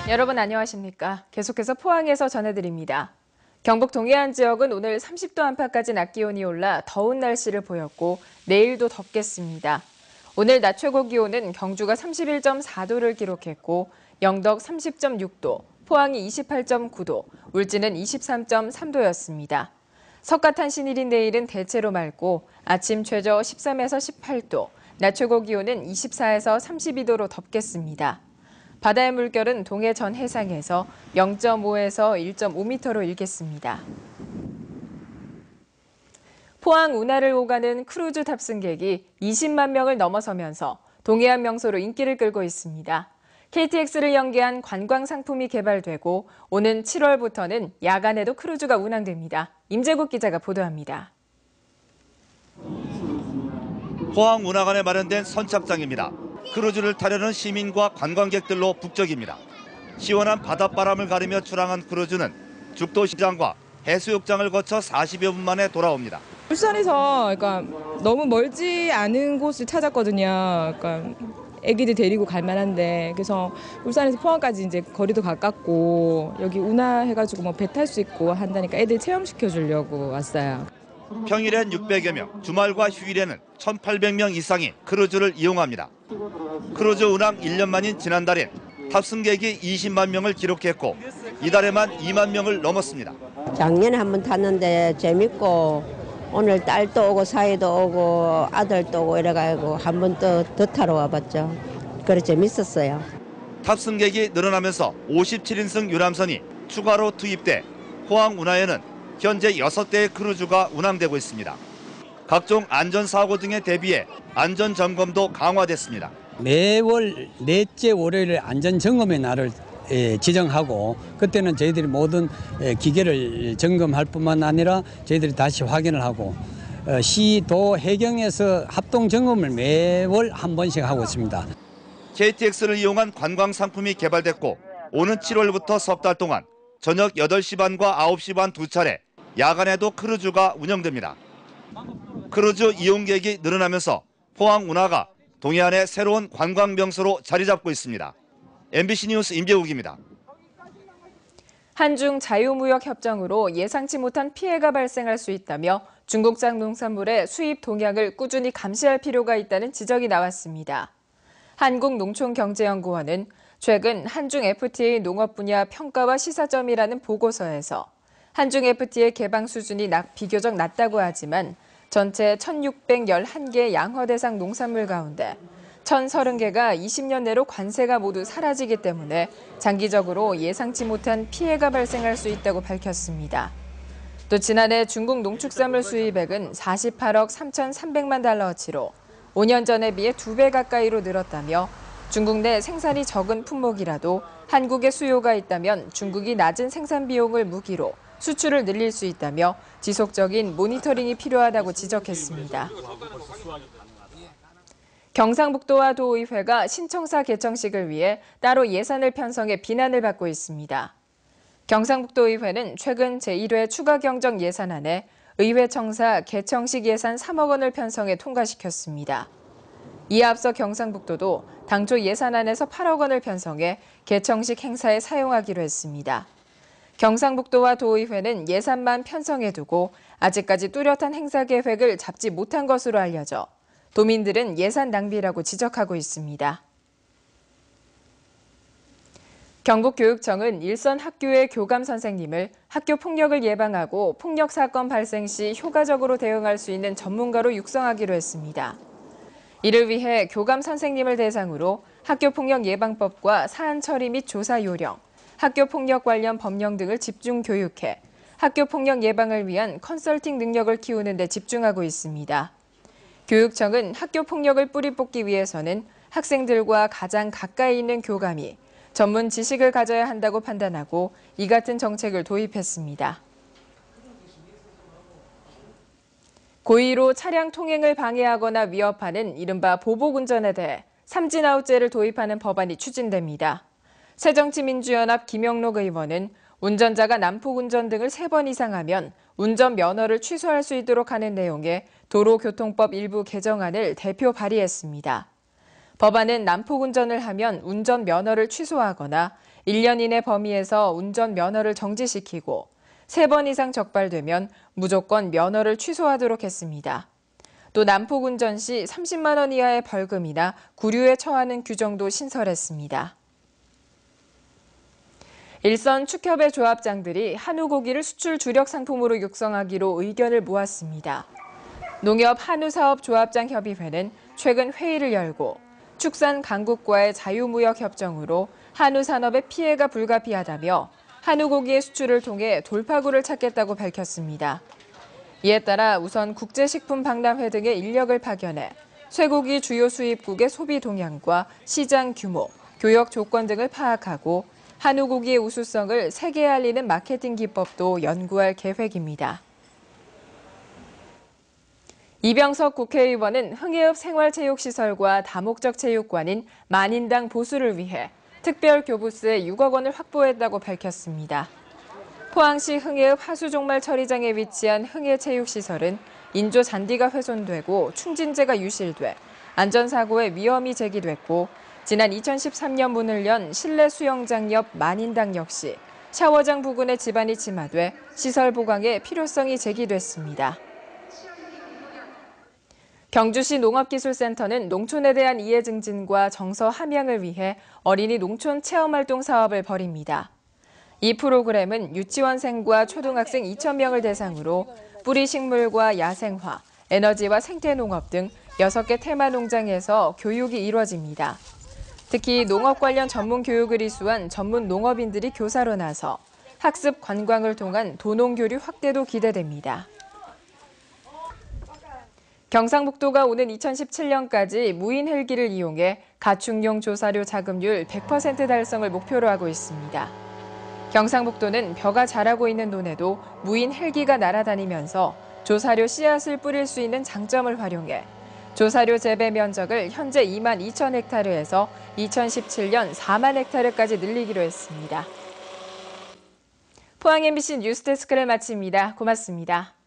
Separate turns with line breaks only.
여러분 안녕하십니까? 계속해서 포항에서 전해드립니다. 경북 동해안 지역은 오늘 30도 안팎까지 낮 기온이 올라 더운 날씨를 보였고 내일도 덥겠습니다. 오늘 낮 최고 기온은 경주가 31.4도를 기록했고 영덕 30.6도, 포항이 28.9도, 울진은 23.3도였습니다. 석가탄 신일인 내일은 대체로 맑고 아침 최저 13에서 18도, 낮 최고 기온은 24에서 32도로 덥겠습니다. 바다의 물결은 동해 전 해상에서 0.5에서 1.5m로 일겠습니다. 포항 운하를 오가는 크루즈 탑승객이 20만 명을 넘어서면서 동해안 명소로 인기를 끌고 있습니다. KTX를 연계한 관광 상품이 개발되고 오는 7월부터는 야간에도 크루즈가 운항됩니다. 임재국 기자가 보도합니다.
포항 운하관에 마련된 선착장입니다. 크루즈를 타려는 시민과 관광객들로 북적입니다. 시원한 바닷바람을 가르며 출항한 크루즈는 죽도시장과 해수욕장을 거쳐 40여 분 만에 돌아옵니다.
울산에서 너무 멀지 않은 곳을 찾았거든요. 애기들 데리고 갈 만한데 그래서 울산에서 포항까지 이제 거리도 가깝고 여기 운하 해가지고 배 탈 수 있고 한다니까 애들 체험시켜 주려고 왔어요.
평일엔 600여 명, 주말과 휴일에는 1,800명 이상이 크루즈를 이용합니다. 크루즈 운항 1년 만인 지난달엔 탑승객이 20만 명을 기록했고 이달에만 2만 명을 넘었습니다.
작년에 한번 탔는데 재밌고 오늘 딸도 오고 사이도 오고 아들도 오고 이래가지고 한 번 더 타러 와봤죠. 그래 재밌었어요.
탑승객이 늘어나면서 57인승 유람선이 추가로 투입돼 포항 운하에는 현재 6대의 크루즈가 운항되고 있습니다. 각종 안전사고 등에 대비해 안전점검도 강화됐습니다.
매월 넷째 월요일 안전점검의 날을 지정하고 그때는 저희들이 모든 기계를 점검할 뿐만 아니라 저희들이 다시 확인을 하고 시, 도, 해경에서 합동점검을 매월 한 번씩 하고 있습니다.
KTX를 이용한 관광 상품이 개발됐고 오는 7월부터 석 달 동안 저녁 8시 반과 9시 반 두 차례 야간에도 크루즈가 운영됩니다. 크루즈 이용객이 늘어나면서 포항 운하가 동해안의 새로운 관광 명소로 자리 잡고 있습니다. MBC 뉴스 임재욱입니다.
한중 자유무역 협정으로 예상치 못한 피해가 발생할 수 있다며 중국산 농산물의 수입 동향을 꾸준히 감시할 필요가 있다는 지적이 나왔습니다. 한국농촌경제연구원은 최근 한중 FTA 농업 분야 평가와 시사점이라는 보고서에서 한중 FTA 개방 수준이 비교적 낮다고 하지만 전체 1,611개 양화 대상 농산물 가운데 1,030개가 20년 내로 관세가 모두 사라지기 때문에 장기적으로 예상치 못한 피해가 발생할 수 있다고 밝혔습니다. 또 지난해 중국 농축산물 수입액은 48억 3,300만 달러어치로 5년 전에 비해 2배 가까이로 늘었다며 중국 내 생산이 적은 품목이라도 한국에 수요가 있다면 중국이 낮은 생산 비용을 무기로 수출을 늘릴 수 있다며 지속적인 모니터링이 필요하다고 지적했습니다. 경상북도와 도의회가 신청사 개청식을 위해 따로 예산을 편성해 비난을 받고 있습니다. 경상북도의회는 최근 제1회 추가경정 예산안에 의회 청사 개청식 예산 3억 원을 편성해 통과시켰습니다. 이에 앞서 경상북도도 당초 예산안에서 8억 원을 편성해 개청식 행사에 사용하기로 했습니다. 경상북도와 도의회는 예산만 편성해두고 아직까지 뚜렷한 행사 계획을 잡지 못한 것으로 알려져 도민들은 예산 낭비라고 지적하고 있습니다. 경북교육청은 일선 학교의 교감 선생님을 학교 폭력을 예방하고 폭력 사건 발생 시 효과적으로 대응할 수 있는 전문가로 육성하기로 했습니다. 이를 위해 교감 선생님을 대상으로 학교폭력 예방법과 사안 처리 및 조사 요령, 학교폭력 관련 법령 등을 집중 교육해 학교폭력 예방을 위한 컨설팅 능력을 키우는 데 집중하고 있습니다. 교육청은 학교폭력을 뿌리 뽑기 위해서는 학생들과 가장 가까이 있는 교감이 전문 지식을 가져야 한다고 판단하고 이 같은 정책을 도입했습니다. 고의로 차량 통행을 방해하거나 위협하는 이른바 보복운전에 대해 삼진아웃제를 도입하는 법안이 추진됩니다. 새정치민주연합 김영록 의원은 운전자가 난폭운전 등을 3번 이상 하면 운전 면허를 취소할 수 있도록 하는 내용의 도로교통법 일부 개정안을 대표 발의했습니다. 법안은 난폭 운전을 하면 운전 면허를 취소하거나 1년 이내 범위에서 운전 면허를 정지시키고 3번 이상 적발되면 무조건 면허를 취소하도록 했습니다. 또 난폭 운전 시 30만 원 이하의 벌금이나 구류에 처하는 규정도 신설했습니다. 일선 축협의 조합장들이 한우 고기를 수출 주력 상품으로 육성하기로 의견을 모았습니다. 농협 한우사업조합장협의회는 최근 회의를 열고 축산 강국과의 자유무역 협정으로 한우 산업의 피해가 불가피하다며 한우 고기의 수출을 통해 돌파구를 찾겠다고 밝혔습니다. 이에 따라 우선 국제식품박람회 등의 인력을 파견해 쇠고기 주요 수입국의 소비 동향과 시장 규모, 교역 조건 등을 파악하고 한우 고기의 우수성을 세계에 알리는 마케팅 기법도 연구할 계획입니다. 이병석 국회의원은 흥해읍 생활체육시설과 다목적 체육관인 만인당 보수를 위해 특별 교부세 6억 원을 확보했다고 밝혔습니다. 포항시 흥해읍 하수종말 처리장에 위치한 흥해체육시설은 인조 잔디가 훼손되고 충진재가 유실돼 안전사고의 위험이 제기됐고 지난 2013년 문을 연 실내 수영장 옆 만인당 역시 샤워장 부근에 집안이 침하돼 시설 보강의 필요성이 제기됐습니다. 경주시 농업기술센터는 농촌에 대한 이해 증진과 정서 함양을 위해 어린이 농촌 체험활동 사업을 벌입니다. 이 프로그램은 유치원생과 초등학생 2,000명을 대상으로 뿌리 식물과 야생화, 에너지와 생태농업 등 6개 테마 농장에서 교육이 이뤄집니다. 특히 농업 관련 전문 교육을 이수한 전문 농업인들이 교사로 나서 학습 관광을 통한 도농교류 확대도 기대됩니다. 경상북도가 오는 2017년까지 무인 헬기를 이용해 가축용 조사료 자급률 100% 달성을 목표로 하고 있습니다. 경상북도는 벼가 자라고 있는 논에도 무인 헬기가 날아다니면서 조사료 씨앗을 뿌릴 수 있는 장점을 활용해 조사료 재배 면적을 현재 2만 2천 헥타르에서 2017년 4만 헥타르까지 늘리기로 했습니다. 포항 MBC 뉴스데스크를 마칩니다. 고맙습니다.